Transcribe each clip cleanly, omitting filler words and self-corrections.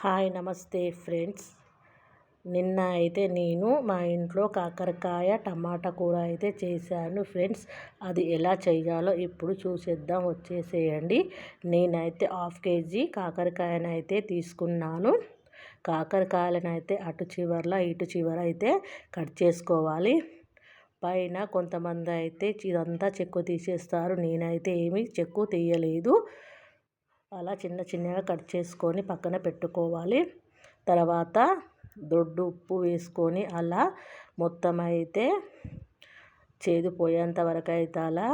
Hi నమస్తే friends. నిన్న అయితే నేను మా ఇంట్లో కాకరకాయ టమాటా కూర అయితే చేశాను ఫ్రెండ్స్. అది ఎలా చేయాలో ఇప్పుడు చూసేద్దాం, వచ్చేసేయండి. నేనైతే 1/2 kg కాకరకాయను అయితే తీసుకున్నాను. కాకరకాయలను అయితే అటు చివర్ల ఇటు చివర అయితే కట్ చేసుకోవాలి. పైన కొంతమంది అయితే ఇదంతా చెక్కు తీసేస్తారు, నేనైతే ఏమీ చెక్కు తీయలేదు. అలా చిన్న చిన్నగా కట్ చేసుకొని పక్కన పెట్టుకోవాలి. తర్వాత దొడ్డు ఉప్పు వేసుకొని అలా మొత్తం అయితే చేదు పోయేంత వరకు అయితే అలా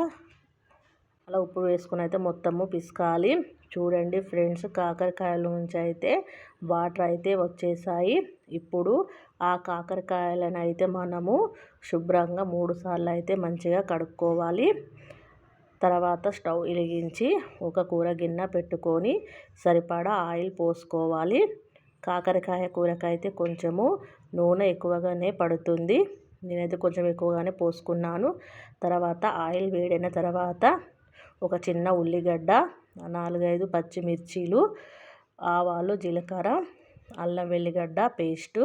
ఉప్పు వేసుకొని అయితే మొత్తము పిసకాలి. చూడండి ఫ్రెండ్స్, కాకరకాయల నుంచి అయితే వాటర్ అయితే వచ్చేసాయి. ఇప్పుడు ఆ కాకరకాయలను అయితే మనము శుభ్రంగా 3 సార్లు అయితే మంచిగా కడుక్కోవాలి. తర్వాత స్టవ్ వెలిగించి ఒక కూర గిన్నె పెట్టుకొని సరిపడా ఆయిల్ పోసుకోవాలి. కాకరకాయ కూరకైతే కొంచెము నూనె ఎక్కువగానే పడుతుంది. నేనైతే కొంచెం ఎక్కువగానే పోసుకున్నాను. తర్వాత ఆయిల్ వేడైన తర్వాత ఒక చిన్న ఉల్లిగడ్డ, 4-5 పచ్చిమిర్చీలు, ఆవాలు, జీలకర్ర, అల్లం వెల్లిగడ్డ పేస్టు,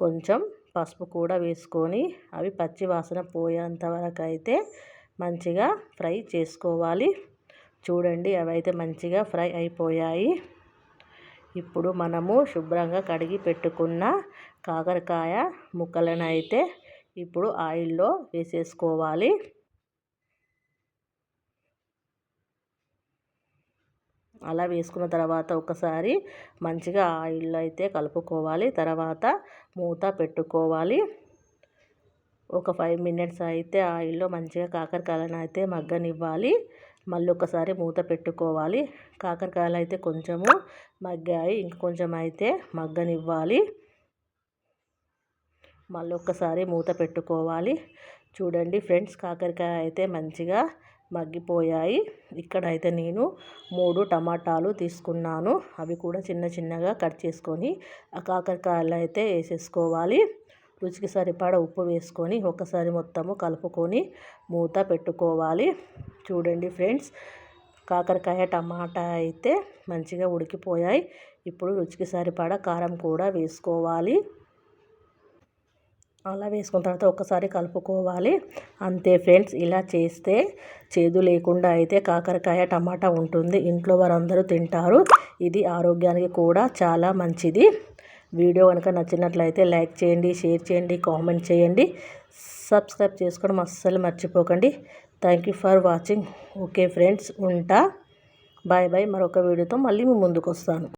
కొంచెం పసుపు కూడా వేసుకొని అవి పచ్చి వాసన పోయేంత వరకు అయితే మంచిగా ఫ్రై చేసుకోవాలి. చూడండి, అవి అయితే మంచిగా ఫ్రై అయిపోయాయి. ఇప్పుడు మనము శుభ్రంగా కడిగి పెట్టుకున్న కాకరకాయ ముక్కలను అయితే ఇప్పుడు ఆయిల్లో వేసేసుకోవాలి. అలా వేసుకున్న తర్వాత ఒకసారి మంచిగా ఆయిల్లో అయితే కలుపుకోవాలి. తర్వాత మూత పెట్టుకోవాలి. ఒక 5 minutes అయితే ఆయిల్లో మంచిగా కాకరకాయలను అయితే మగ్గనివ్వాలి. మళ్ళీ ఒకసారి మూత పెట్టుకోవాలి. కాకరకాయలు అయితే కొంచెము మగ్గాయి, ఇంకొంచెం అయితే మగ్గనివ్వాలి. మళ్ళీ ఒకసారి మూత పెట్టుకోవాలి. చూడండి ఫ్రెండ్స్, కాకరకాయ అయితే మంచిగా మగ్గిపోయాయి. ఇక్కడైతే నేను 3 టమాటాలు తీసుకున్నాను. అవి కూడా చిన్న చిన్నగా కట్ చేసుకొని ఆ కాకరకాయలు అయితే వేసేసుకోవాలి. రుచికి సరిపడా ఉప్పు వేసుకొని ఒకసారి మొత్తము కలుపుకొని మూత పెట్టుకోవాలి. చూడండి ఫ్రెండ్స్, కాకరకాయ టమాటా అయితే మంచిగా ఉడికిపోయాయి. ఇప్పుడు రుచికి సరిపడా కారం కూడా వేసుకోవాలి. అలా వేసుకున్న తర్వాత ఒకసారి కలుపుకోవాలి. అంతే ఫ్రెండ్స్, ఇలా చేస్తే చేదు లేకుండా అయితే కాకరకాయ టమాటా ఉంటుంది. ఇంట్లో వారందరూ తింటారు. ఇది ఆరోగ్యానికి కూడా చాలా మంచిది. వీడియో కనుక నచ్చినట్లయితే లైక్ చేయండి, షేర్ చేయండి, కామెంట్ చేయండి, సబ్స్క్రైబ్ చేసుకోవడం అస్సలు మర్చిపోకండి. Thank you for watching. Okay friends, ఉంటా. Bye bye. మరొక వీడియోతో మళ్ళీ మీ ముందుకు వస్తాను.